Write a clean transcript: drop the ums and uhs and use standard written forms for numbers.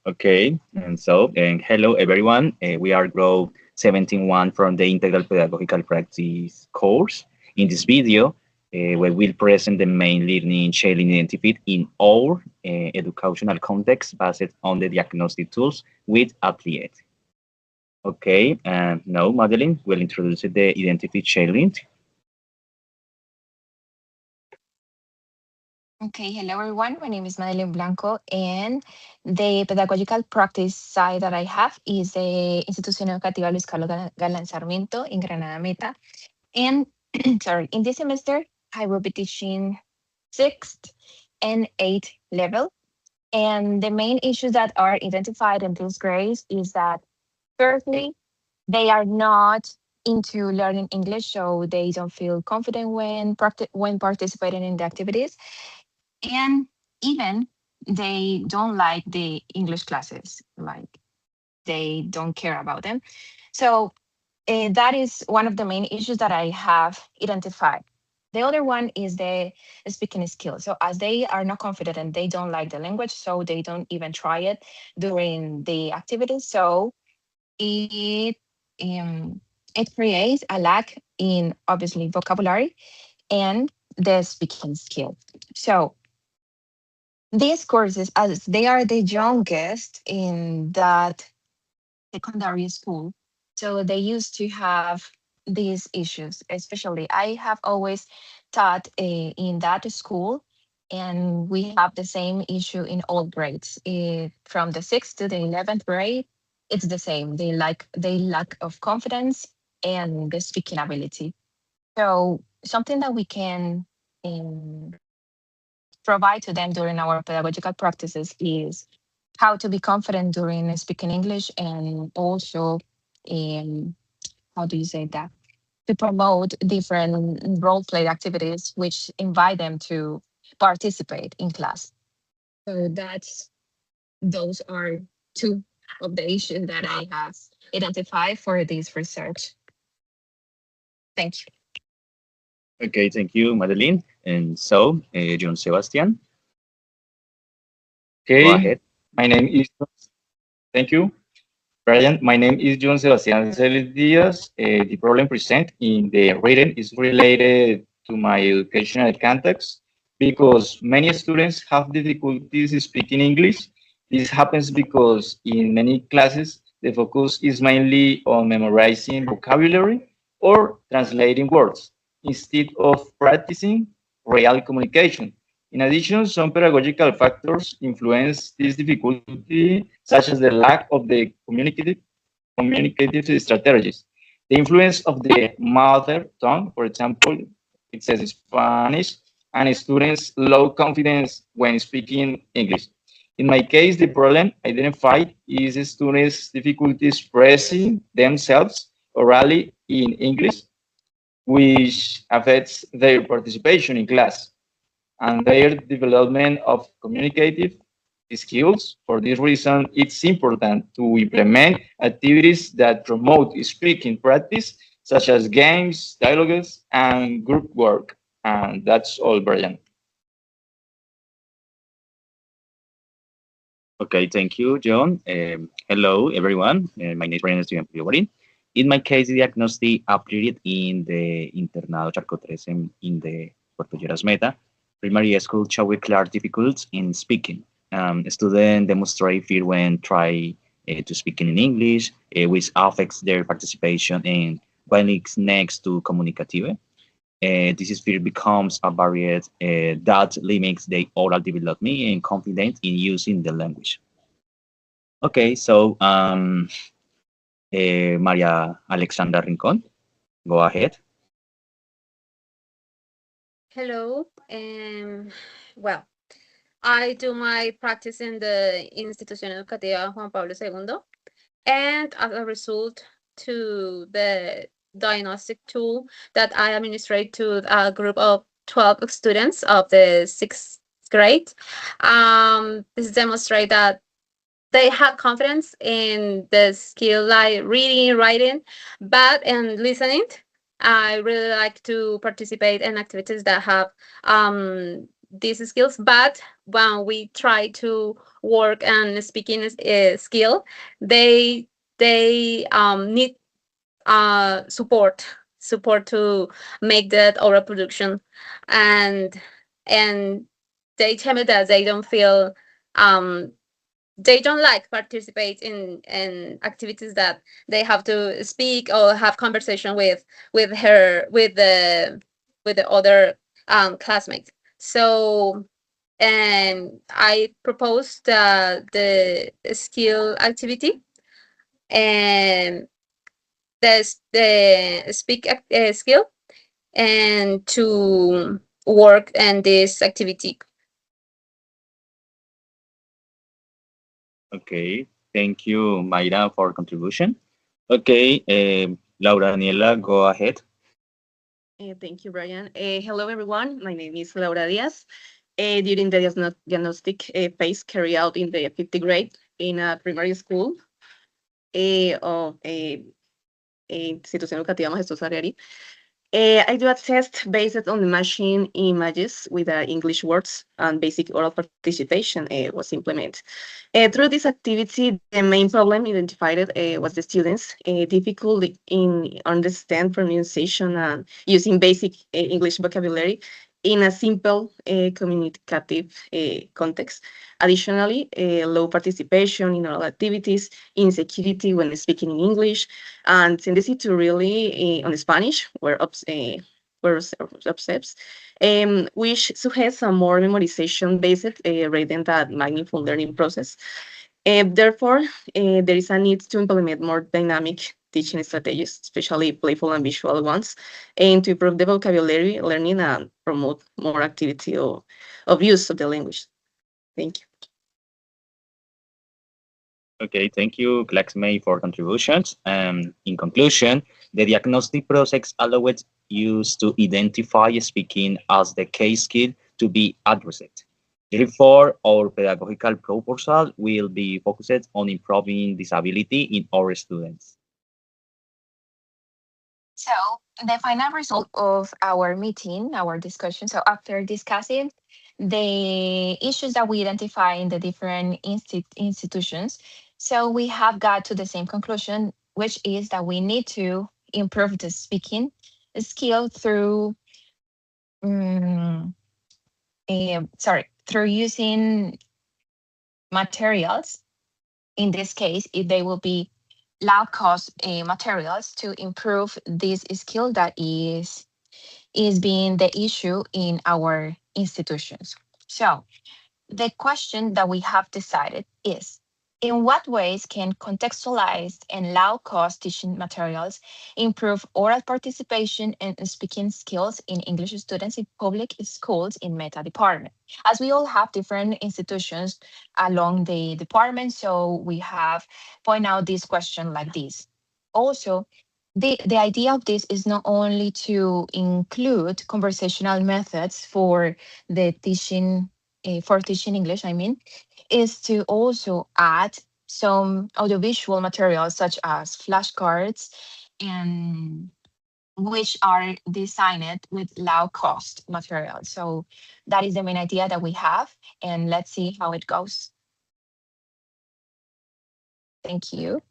And hello everyone. We are Grow 17.1 from the Integral Pedagogical Practice course. In this video, we will present the main learning challenge identified in our educational context based on the diagnostic tools with Applied. Okay, and now Madeline will introduce the identity challenge. Okay, hello everyone. My name is Madeline Blanco, and the pedagogical practice side that I have is the Institución Educativa Luis Carlos Galán Sarmiento in Granada Meta. And sorry, in this semester, I will be teaching sixth and eighth level. And the main issues that are identified in these grades is that, firstly, they are not into learning English, so they don't feel confident when participating in the activities, and even they don't like the English classes, like they don't care about them. So that is one of the main issues that I have identified. The other one is the speaking skill. So as they are not confident and they don't like the language, so they don't even try it during the activities. So it um, it creates a lack in obviously vocabulary and the speaking skill. So these courses, as they are the youngest in that secondary school, so they used to have these issues. Especially, I have always taught in that school, and we have the same issue in all grades. From the sixth to the 11th grade, it's the same. They lack of confidence and the speaking ability. So something that we can um, provide to them during our pedagogical practices is how to be confident during speaking English, and also how do you say that, to promote different role play activities which invite them to participate in class. So those are two of the issues that I have identified for this research. Thank you. Okay, thank you, Madeline. John Sebastian, go Okay, ahead. my name is, thank you, Brian. My name is John Sebastián Celis Diaz. The problem present in the reading is related to my educational context because many students have difficulties speaking English. This happens because in many classes, the focus is mainly on memorizing vocabulary or translating words instead of practicing real communication. In addition, some pedagogical factors influence this difficulty, such as the lack of the communicative strategies. The influence of the mother tongue, for example, it says Spanish, and students' low confidence when speaking English. In my case, the problem identified is students' difficulty expressing themselves orally in English, which affects their participation in class and their development of communicative skills. For this reason, it's important to implement activities that promote speaking practice, such as games, dialogues, and group work. And that's all, Brian. Okay, thank you, John. Hello, everyone. My name is Brian Steven Priori. In my case, the diagnostic appeared in the Internado Charco 13 in the Puerto Lleras Meta primary school showed clear difficulties in speaking. Students demonstrate fear when try to speak in English, which affects their participation in when it's next to communicative. This fear becomes a barrier that limits the oral development and confidence in using the language. Okay, Maria Alexandra Rincon, go ahead. Hello. Well, I do my practice in the Institución Educativa Juan Pablo II, and as a result to the diagnostic tool that I administrate to a group of 12 students of the sixth grade, this demonstrate that they have confidence in the skill like reading, writing, but in listening, I really like to participate in activities that have these skills, but when we try to work on speaking skill, they need support to make that oral production, and and they tell me that they don't feel um they don't like participate in activities that they have to speak or have conversation with the other classmates. So I proposed the skill activity, and the skill, and to work in this activity. Okay, thank you, Mayra, for contribution. Okay, Laura Daniela, go ahead. Thank you, Brian. Hello, everyone. My name is Laura Diaz. During the diagnostic phase carried out in the 50th grade in a primary school of Institución Educativa Majestuosa Ariari, I do a test based on the machine images with English words, and basic oral participation was implemented. Through this activity, the main problem identified was the students' difficulty in understand pronunciation and using basic English vocabulary in a simple communicative context. Additionally, low participation in oral activities, insecurity when speaking in English, and tendency to really on Spanish were observed, which suggests a more memorization-based rather than mindful learning process. Therefore, there is a need to implement more dynamic teaching strategies, especially playful and visual ones, and to improve the vocabulary learning and promote more activity of use of the language. Thank you. Okay, thank you, classmate, for contributions. In conclusion, the diagnostic process allows us to identify speaking as the key skill to be addressed. Therefore, our pedagogical proposal will be focused on improving disability in our students. So the final result of our meeting, our discussion. So after discussing the issues that we identify in the different institutions, so we have got to the same conclusion, which is that we need to improve the speaking skill through, um, through using materials. In this case, they will be low cost materials to improve this skill that is being the issue in our institutions. So the question that we have decided is, in what ways can contextualized and low cost teaching materials improve oral participation and speaking skills in English students in public schools in Meta department? As we all have different institutions along the department, so we have point out this question like this. Also, the idea of this is not only to include conversational methods for teaching English, I mean, is to also add some audiovisual materials such as flashcards, and which are designed with low cost materials. So that is the main idea that we have, and let's see how it goes. Thank you.